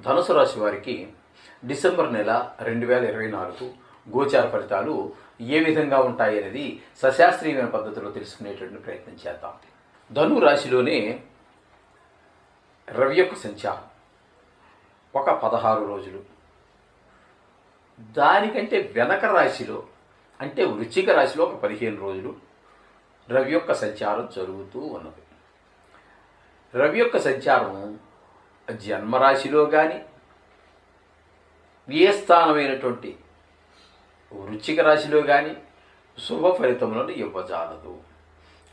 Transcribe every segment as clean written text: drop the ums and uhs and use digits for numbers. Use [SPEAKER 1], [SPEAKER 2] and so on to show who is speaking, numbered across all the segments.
[SPEAKER 1] ధనుసు రాశి వారికి డిసెంబర్ నెల 2024 గోచార ఫలితాలు ఏ విధంగా ఉంటాయి అనేది సశాస్త్రీయమైన పద్ధతిలో తెలుసుకునేటువంటి ప్రయత్నం చేద్దాం. ధను రాశిలోనే రవి యొక్క సంచారం ఒక 16 రోజులు, దానికంటే వెనక రాశిలో అంటే వృశ్చిక రాశిలో ఒక 15 రోజులు రవి యొక్క సంచారం జరుగుతూ ఉన్నది. రవి యొక్క సంచారం జన్మరాశిలో కానీ వ్యయస్థానమైనటువంటి వృశ్చిక రాశిలో కానీ శుభ ఫలితములను ఇవ్వజాలదు.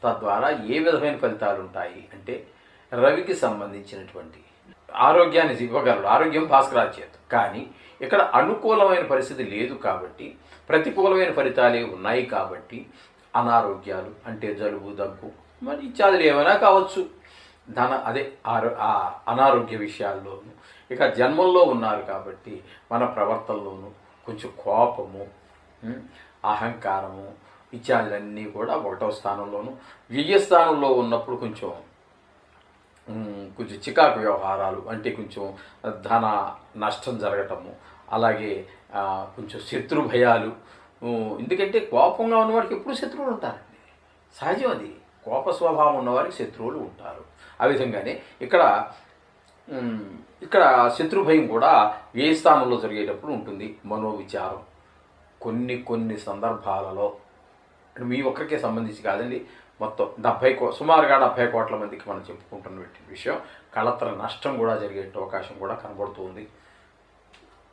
[SPEAKER 1] తద్వారా ఏ విధమైన ఫలితాలు ఉంటాయి అంటే రవికి సంబంధించినటువంటి ఆరోగ్యాన్ని ఇవ్వగలడు. ఆరోగ్యం భాస్కరాచేత. కానీ ఇక్కడ అనుకూలమైన పరిస్థితి లేదు కాబట్టి, ప్రతికూలమైన ఫలితాలే ఉన్నాయి కాబట్టి అనారోగ్యాలు అంటే జలుబు, దగ్గు మరి ఇత్యాదులు ఏమైనా కావచ్చు. అనారోగ్య విషయాల్లోనూ ఇక జన్మంలో ఉన్నారు కాబట్టి మన ప్రవర్తనలోనూ కొంచెం కోపము, అహంకారము ఇత్యాదులన్నీ కూడా 1వ స్థానంలోను, వ్యయ స్థానంలో ఉన్నప్పుడు కొంచెం చికాకు వ్యవహారాలు అంటే కొంచెం ధన నష్టం జరగటము, అలాగే కొంచెం శత్రు భయాలు. ఎందుకంటే కోపంగా ఉన్నవాడికి ఎప్పుడు శత్రువులు ఉంటారండి, సహజం అది. కోప స్వభావం ఉన్నవారికి శత్రువులు ఉంటారు. ఆ విధంగానే ఇక్కడ శత్రు భయం కూడా ఏ స్థానంలో జరిగేటప్పుడు ఉంటుంది. మనోవిచారం కొన్ని సందర్భాలలో మీ ఒక్కరికే సంబంధించి కాదండి, మొత్తం సుమారుగా 70 కోట్ల మందికి మనం చెప్పుకుంటున్న విషయం. కళత్ర నష్టం కూడా జరిగే అవకాశం కూడా కనబడుతుంది.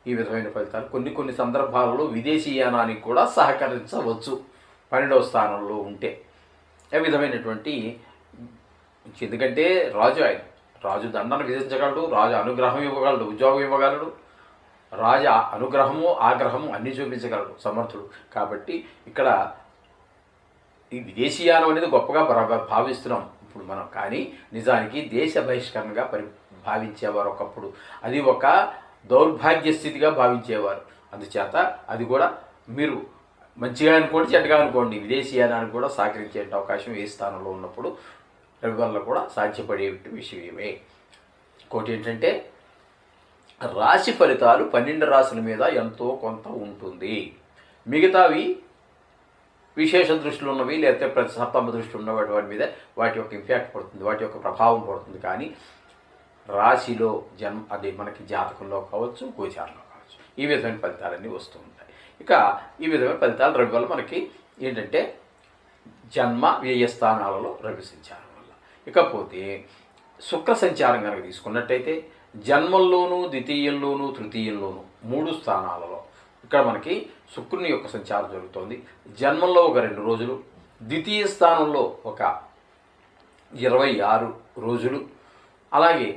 [SPEAKER 1] ఈ విధమైన ఫలితాలు కొన్ని సందర్భాలలో విదేశీయానానికి కూడా సహకరించవచ్చు 12వ స్థానంలో ఉంటే. ఏ విధమైనటువంటి, ఎందుకంటే రాజు దండన విధించగలడు, రాజు అనుగ్రహం ఇవ్వగలడు, ఉద్యోగం ఇవ్వగలడు, రాజు అనుగ్రహము ఆగ్రహము అన్నీ చూపించగలడు, సమర్థుడు. కాబట్టి ఇక్కడ ఈ విదేశీయానం అనేది గొప్పగా భావిస్తున్నాం ఇప్పుడు మనం. కానీ నిజానికి దేశ బహిష్కరణగా భావించేవారు ఒకప్పుడు. అది ఒక దౌర్భాగ్య స్థితిగా భావించేవారు. అందుచేత అది కూడా మీరు మంచిగా అనుకోండి, చెడ్డగా అనుకోండి, విదేశీయానానికి కూడా సహకరించే అవకాశం ఏ స్థానంలో ఉన్నప్పుడు రవి వల్ల కూడా సాధ్యపడే విషయమే. ఇంకోటి ఏంటంటే రాశి ఫలితాలు 12 రాశుల మీద ఎంతో కొంత ఉంటుంది. మిగతావి విశేష దృష్టిలో ఉన్నవి లేకపోతే ప్రతి సప్తమ దృష్టి ఉన్న వాటి మీద వాటి యొక్క ఇంపాక్ట్ పడుతుంది, వాటి యొక్క ప్రభావం పడుతుంది. కానీ రాశిలో అది మనకి జాతకంలో కావచ్చు, గోచారంలో కావచ్చు, ఈ విధమైన ఫలితాలన్నీ వస్తూ ఉంటాయి. ఇక ఈ విధమైన ఫలితాలు రవి వల్ల మనకి ఏంటంటే జన్మ వ్యయ స్థానాలలో రవి సంచారం వల్ల. ఇకపోతే శుక్ర సంచారం కనుక తీసుకున్నట్టయితే జన్మంలోనూ, ద్వితీయంలోనూ, తృతీయంలోనూ 3 స్థానాలలో ఇక్కడ మనకి శుక్రుని యొక్క సంచారం జరుగుతోంది. జన్మంలో ఒక 2 రోజులు, ద్వితీయ స్థానంలో ఒక 26 రోజులు, అలాగే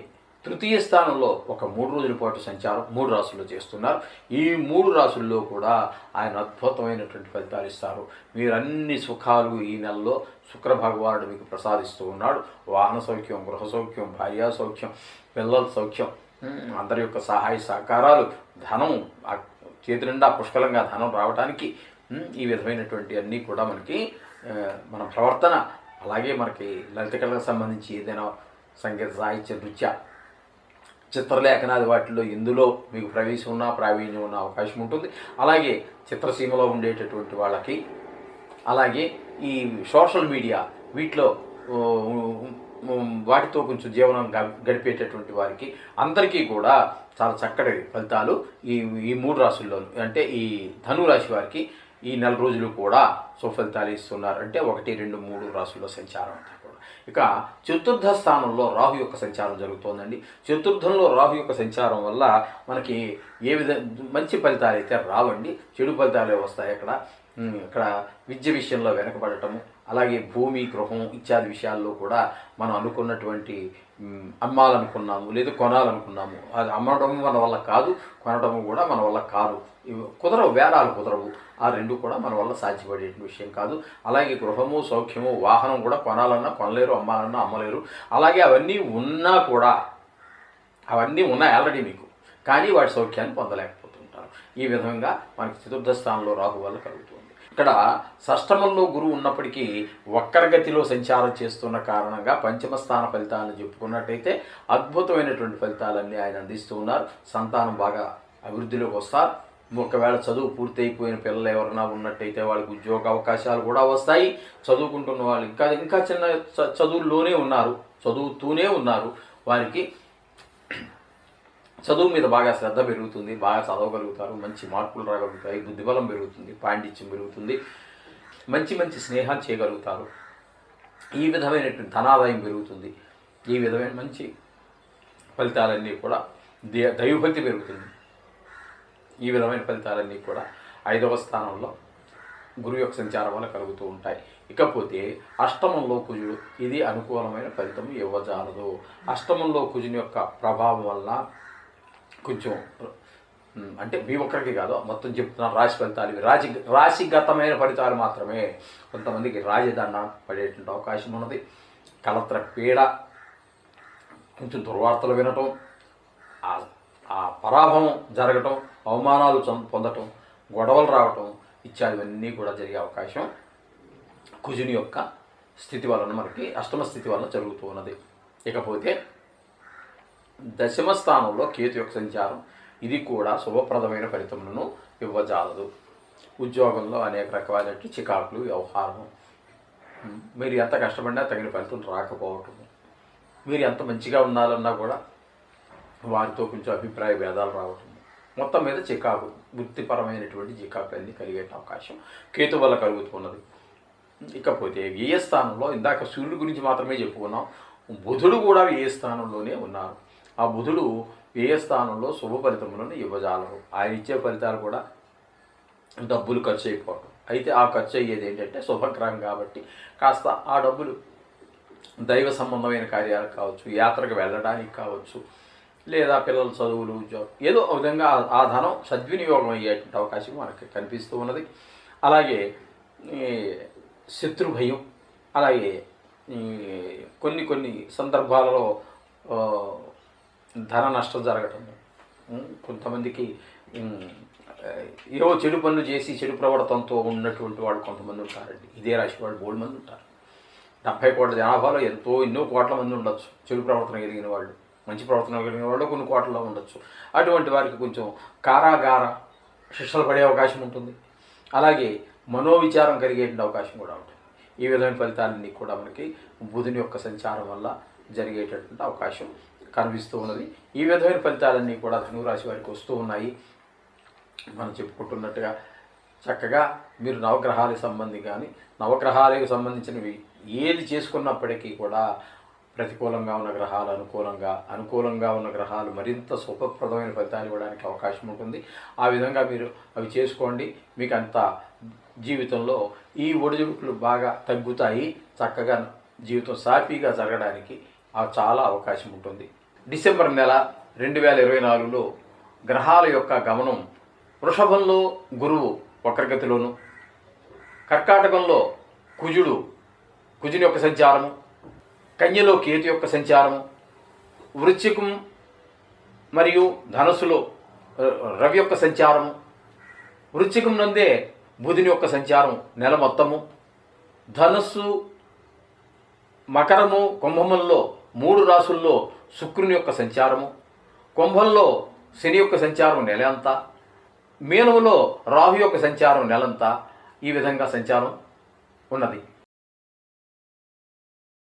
[SPEAKER 1] తృతీయ స్థానంలో ఒక 3 రోజుల పాటు సంచారం 3 రాశుల్లో చేస్తున్నారు. ఈ 3 రాశుల్లో కూడా ఆయన అద్భుతమైనటువంటి ఫలితాలు ఇస్తారు. మీరు అన్ని సుఖాలు ఈ నెలలో శుక్ర భగవానుడు మీకు ప్రసాదిస్తూ ఉన్నాడు. వాహన సౌఖ్యం, గృహ సౌఖ్యం, భార్యా సౌఖ్యం, పిల్లల సౌఖ్యం, అందరి యొక్క సహాయ సహకారాలు, ధనం చేతి నిండా పుష్కలంగా ధనం రావడానికి ఈ విధమైనటువంటి అన్నీ కూడా మనకి మన ప్రవర్తన, అలాగే మనకి లలిత కళలకు సంబంధించి ఏదైనా సంగీత, సాహిత్య, నృత్య, చిత్రలేఖనాది వాటిల్లో ఎందులో మీకు ప్రవేశం ఉన్నా, ప్రావీణ్యం ఉన్న అవకాశం ఉంటుంది. అలాగే చిత్రసీమలో ఉండేటటువంటి వాళ్ళకి, అలాగే ఈ సోషల్ మీడియా వీటిలో వాటితో కొంచెం జీవనం గడిపేటటువంటి వారికి అందరికీ కూడా చాలా చక్కటి ఫలితాలు ఈ 3 రాశుల్లో అంటే ఈ ధను రాశి వారికి ఈ 4 రోజులు కూడా సుఫలితాలు ఇస్తున్నారు. అంటే 1, 2, 3 రాశుల్లో సంచారం అంతా కూడా. ఇక చతుర్థ స్థానంలో రాహు యొక్క సంచారం జరుగుతోందండి. చతుర్థంలో రాహు యొక్క సంచారం వల్ల మనకి ఏ మంచి ఫలితాలు అయితే రావండి, చెడు ఫలితాలే వస్తాయి. ఇక్కడ విద్య విషయంలో వెనకబడటము, అలాగే భూమి, గృహం ఇత్యాది విషయాల్లో కూడా మనం అనుకున్నటువంటి అమ్మాలనుకున్నాము లేదా కొనాలనుకున్నాము, అది అమ్మడము మన వల్ల కాదు, కొనడము కూడా మన వల్ల కాదు, కుదరవు, వేరాలు కుదరవు. ఆ 2 కూడా మన వల్ల సాధ్యపడే విషయం కాదు. అలాగే గృహము, సౌఖ్యము, వాహనం కూడా కొనాలన్నా కొనలేరు, అమ్మాలన్నా అమ్మలేరు. అలాగే అవన్నీ ఉన్నాయి ఆల్రెడీ మీకు, కానీ వాటి సౌఖ్యాన్ని పొందలేకపోతుంటారు. ఈ విధంగా మనకి చతుర్థ స్థానంలో రాహు వల్ల కలుగుతుంది. ఇక్కడ షష్టమంలో గురువు ఉన్నప్పటికీ వక్రగతిలో సంచారం చేస్తున్న కారణంగా పంచమ స్థాన ఫలితాలను చెప్పుకున్నట్టయితే అద్భుతమైనటువంటి ఫలితాలన్నీ ఆయన అందిస్తూ ఉన్నారు. సంతానం బాగా అభివృద్ధిలోకి వస్తారు. ఒకవేళ చదువు పూర్తయిపోయిన పిల్లలు ఎవరైనా ఉన్నట్టయితే వాళ్ళకి ఉద్యోగ అవకాశాలు కూడా వస్తాయి. చదువుకుంటున్న వాళ్ళు ఇంకా చిన్న చదువుల్లోనే ఉన్నారు, చదువుతూనే ఉన్నారు, వారికి చదువు మీద బాగా శ్రద్ధ పెరుగుతుంది, బాగా చదవగలుగుతారు, మంచి మార్కులు రాగలుగుతాయి, బుద్ధిబలం పెరుగుతుంది, పాండిత్యం పెరుగుతుంది, మంచి మంచి స్నేహాలు చేయగలుగుతారు, ఈ విధమైనటువంటి ధనాదాయం పెరుగుతుంది, ఈ విధమైన మంచి ఫలితాలన్నీ కూడా దైవభక్తి పెరుగుతుంది. ఈ విధమైన ఫలితాలన్నీ కూడా 5వ స్థానంలో గురువు యొక్క సంచారం వల్ల కలుగుతూ ఉంటాయి. ఇకపోతే అష్టమంలో కుజుడు, ఇది అనుకూలమైన ఫలితం ఇవ్వజాలదు. అష్టమంలో కుజుని యొక్క ప్రభావం వల్ల కొంచెం అంటే మీ ఒక్కరికి కాదు, మొత్తం చెప్తున్నారు రాశి ఫలితాలు. ఇవి రాశిగతమైన ఫలితాలు మాత్రమే. కొంతమందికి రాజదండ పడేటువంటి అవకాశం ఉన్నది. కలత్ర పీడ, కొంచెం దుర్వార్తలు వినటం, ఆ పరాభవం జరగటం, అవమానాలు పొందటం, గొడవలు రావటం ఇత్యాదివన్నీ కూడా జరిగే అవకాశం కుజుని యొక్క స్థితి వలన, మనకి అష్టమ స్థితి వలన జరుగుతూ ఉన్నది. ఇకపోతే దశమ స్థానంలో కేతు యొక్క సంచారం, ఇది కూడా శుభప్రదమైన ఫలితములను ఇవ్వజాలదు. ఉద్యోగంలో అనేక రకాలైన చికాకులు, వ్యవహారము, మీరు ఎంత కష్టపడినా తగిన ఫలితం రాకపోవటం, మీరు ఎంత మంచిగా ఉండాలన్నా కూడా వారితో కొంచెం అభిప్రాయ భేదాలు రావటం, మొత్తం మీద చికాకు, వృత్తిపరమైనటువంటి చికాకులన్నీ కలిగే అవకాశం కేతు వల్ల కలుగుతున్నది. ఇకపోతే వ్యయస్థానంలో ఇందాక సూర్యుడి గురించి మాత్రమే చెప్పుకున్నాం, బుధుడు కూడా వ్యయస్థానంలోనే ఉన్నారు. ఆ బుధుడు వ్యయస్థానంలో శుభ ఫలితములను ఇవ్వజాలరు. ఆయన ఇచ్చే ఫలితాలు కూడా డబ్బులు ఖర్చు అయిపోవటం. అయితే ఆ ఖర్చు అయ్యేది ఏంటంటే శుభగ్రహం కాబట్టి కాస్త ఆ డబ్బులు దైవ సంబంధమైన కార్యాలకు కావచ్చు, యాత్రకు వెళ్ళడానికి కావచ్చు, లేదా పిల్లల చదువులు, ఉద్యోగం, ఏదో ఒక విధంగా ఆ ధనం సద్వినియోగం అయ్యేటువంటి అవకాశం మనకి కనిపిస్తూ ఉన్నది. అలాగే శత్రు భయం, అలాగే కొన్ని సందర్భాలలో ధన నష్టం జరగటం, కొంతమందికి ఏవో చెడు పనులు చేసి చెడు ప్రవర్తనతో ఉన్నటువంటి వాళ్ళు కొంతమంది ఉంటారండి. ఇదే రాశి వాళ్ళు బోల్డ్ మంది ఉంటారు. 70 కోట్ల జనాభాలో ఎన్నో కోట్ల మంది ఉండొచ్చు చెడు ప్రవర్తన కలిగిన వాళ్ళు. మంచి ప్రవర్తన కలిగిన వాళ్ళు కొన్ని కోట్లలో ఉండొచ్చు. అటువంటి వారికి కొంచెం కారాగార శిక్షలు పడే అవకాశం ఉంటుంది. అలాగే మనోవిచారం కలిగేటువంటి అవకాశం కూడా ఉంటుంది. ఈ విధమైన ఫలితాలన్నీ కూడా మనకి బుధుని యొక్క సంచారం వల్ల జరిగేటటువంటి అవకాశం కనిపిస్తూ ఉన్నది. ఈ విధమైన ఫలితాలన్నీ కూడా ధనురాశి వారికి వస్తూ ఉన్నాయి. మనం చెప్పుకుంటున్నట్టుగా చక్కగా మీరు నవగ్రహాలకు సంబంధించినవి ఏది చేసుకున్నప్పటికీ కూడా ప్రతికూలంగా ఉన్న గ్రహాలు అనుకూలంగా ఉన్న గ్రహాలు మరింత శుభప్రదమైన ఫలితాలు ఇవ్వడానికి అవకాశం ఉంటుంది. ఆ విధంగా మీరు అవి చేసుకోండి. మీకు అంత జీవితంలో ఈ ఒడిదుడుకులు బాగా తగ్గుతాయి. చక్కగా జీవితం సాఫీగా జరగడానికి చాలా అవకాశం ఉంటుంది. డిసెంబర్ నెల 2024లో గ్రహాల యొక్క గమనం వృషభంలో గురువు వక్రగతిలోను, కర్కాటకంలో కుజుని యొక్క సంచారము, కన్యలో కేతు యొక్క సంచారము, వృశ్చికం మరియు ధనుసులో రవి యొక్క సంచారము, వృశ్చికం నందే బుధుని యొక్క సంచారం నెల మొత్తము, ధనుస్సు, మకరము, కుంభముల్లో 3 రాసుల్లో శుక్రుని యొక్క సంచారము, కుంభంలో శని యొక్క సంచారం నెల అంతా, మీనములో రాహు యొక్క సంచారం నెలంతా, ఈ విధంగా సంచారం ఉన్నది.